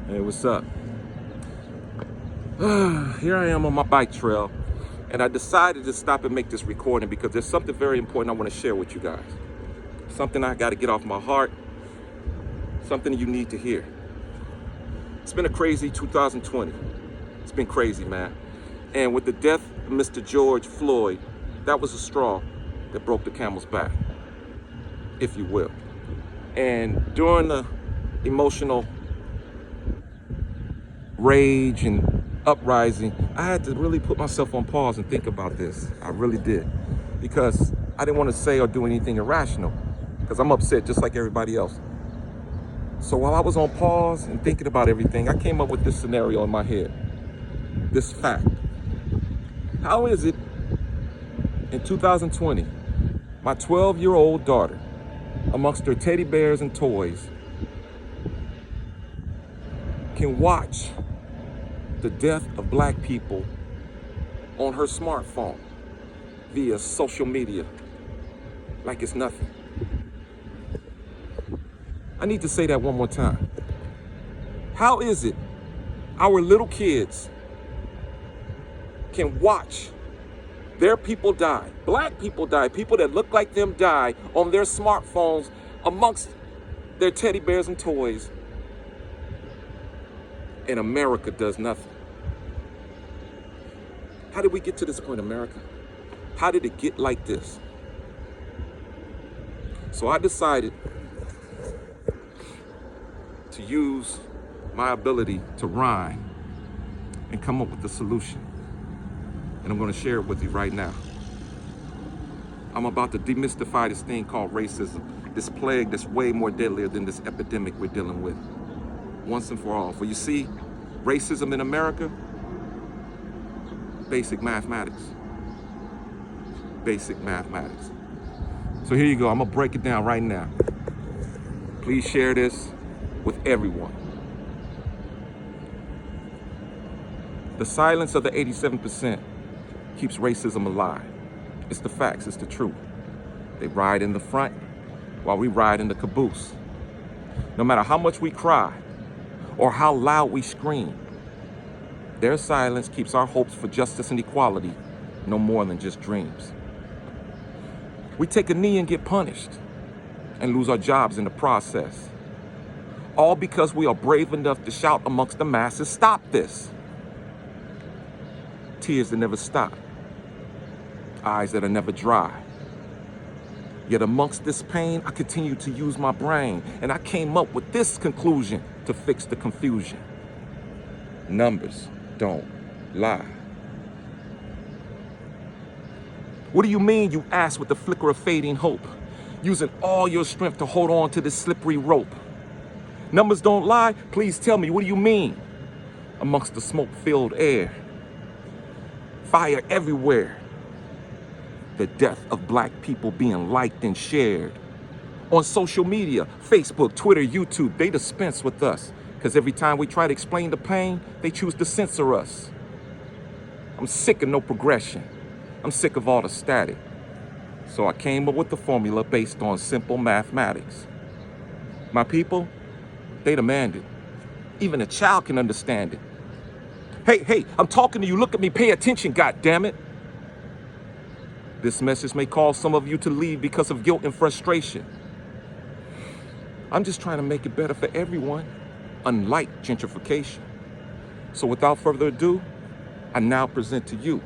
Hey, what's up? Here I am on my bike trail, and I decided to stop and make this recording because there's something very important I want to share with you guys. Something I got to get off my heart, something you need to hear. It's been a crazy 2020. It's been crazy, man. And with the death of Mr. George Floyd, that was a straw that broke the camel's back, if you will. And during the emotional rage and uprising, I had to really put myself on pause and think about this. I really did, because I didn't want to say or do anything irrational, because I'm upset just like everybody else. So while I was on pause and thinking about everything, I came up with this scenario in my head, this fact. How is it in 2020, my 12-year-old daughter, amongst her teddy bears and toys, can watch the death of black people on her smartphone via social media like it's nothing? I need to say that one more time. How is it our little kids can watch their people die, black people die, people that look like them die on their smartphones amongst their teddy bears and toys, and America does nothing? How did we get to this point, America? How did it get like this? So I decided to use my ability to rhyme and come up with a solution. And I'm going to share it with you right now. I'm about to demystify this thing called racism, this plague that's way more deadlier than this epidemic we're dealing with, once and for all. For you see, racism in America, basic mathematics. Basic mathematics. So here you go, I'm gonna break it down right now. Please share this with everyone. The silence of the 87% keeps racism alive. It's the facts, it's the truth. They ride in the front while we ride in the caboose. No matter how much we cry or how loud we scream, their silence keeps our hopes for justice and equality no more than just dreams. We take a knee and get punished and lose our jobs in the process, all because we are brave enough to shout amongst the masses, "Stop this!" Tears that never stop, eyes that are never dry. Yet amongst this pain, I continue to use my brain, and I came up with this conclusion to fix the confusion. Numbers don't lie. What do you mean, you ask with the flicker of fading hope, using all your strength to hold on to this slippery rope? Numbers don't lie? Please tell me, what do you mean? Amongst the smoke-filled air, fire everywhere, the death of black people being liked and shared. On social media, Facebook, Twitter, YouTube, they dispense with us, because every time we try to explain the pain, they choose to censor us. I'm sick of no progression. I'm sick of all the static. So I came up with the formula based on simple mathematics. My people, they demand it. Even a child can understand it. Hey, I'm talking to you. Look at me. Pay attention, goddammit. This message may cause some of you to leave because of guilt and frustration. I'm just trying to make it better for everyone, unlike gentrification. So without further ado, I now present to you,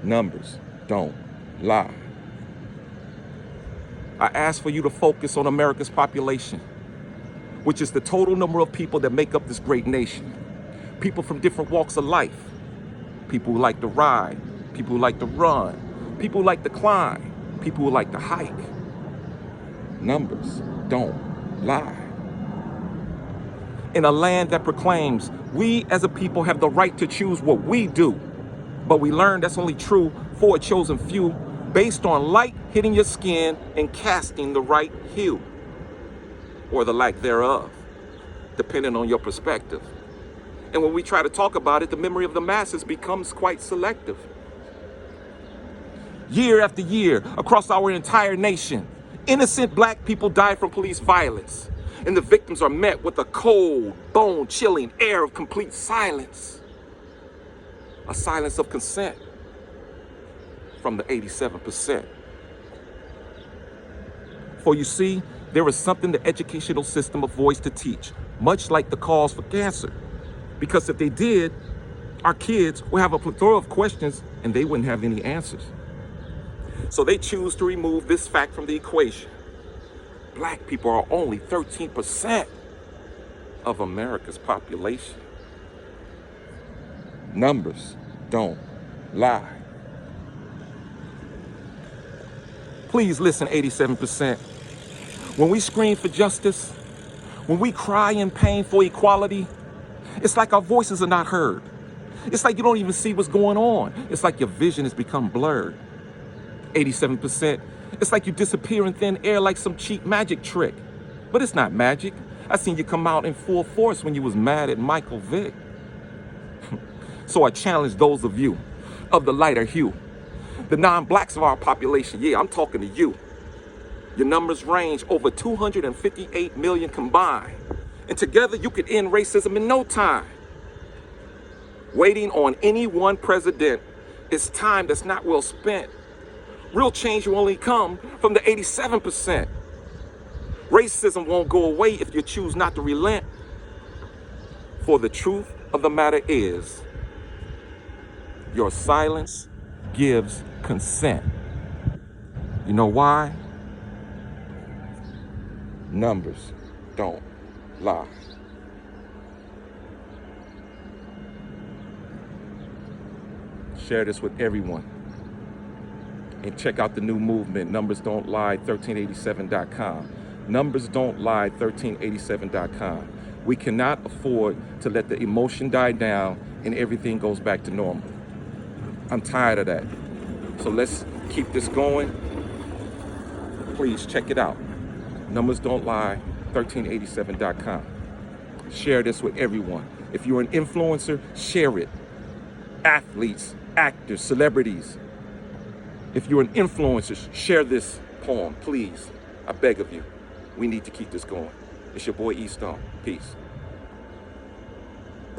numbers don't lie. I ask for you to focus on America's population, which is the total number of people that make up this great nation. People from different walks of life. People who like to ride, people who like to run, people who like to climb, people who like to hike. Numbers don't lie. In a land that proclaims we as a people have the right to choose what we do, but we learn that's only true for a chosen few, based on light hitting your skin and casting the right hue, or the lack thereof, depending on your perspective. And when we try to talk about it, the memory of the masses becomes quite selective. Year after year, across our entire nation, innocent black people die from police violence. And the victims are met with a cold, bone-chilling air of complete silence. A silence of consent from the 87%. For you see, there is something the educational system avoids to teach, much like the cause for cancer. Because if they did, our kids would have a plethora of questions and they wouldn't have any answers. So they choose to remove this fact from the equation. Black people are only 13% of America's population. Numbers don't lie. Please listen, 87%. When we scream for justice, when we cry in pain for equality, it's like our voices are not heard. It's like you don't even see what's going on. It's like your vision has become blurred. 87%. It's like you disappear in thin air like some cheap magic trick. But it's not magic. I seen you come out in full force when you was mad at Michael Vick. So I challenge those of you of the lighter hue, the non-blacks of our population. Yeah, I'm talking to you. Your numbers range over 258 million combined. And together you could end racism in no time. Waiting on any one president is time that's not well spent. Real change will only come from the 87%. Racism won't go away if you choose not to relent. For the truth of the matter is, your silence gives consent. You know why? Numbers don't lie. Share this with everyone. And check out the new movement, Numbers Don't Lie, 1387.com. Numbers Don't Lie, 1387.com. We cannot afford to let the emotion die down and everything goes back to normal. I'm tired of that. So let's keep this going. Please check it out. Numbers Don't Lie, 1387.com. Share this with everyone. If you're an influencer, share it. Athletes, actors, celebrities. If you're an influencer, share this poem, please. I beg of you. We need to keep this going. It's your boy E Stone. Peace.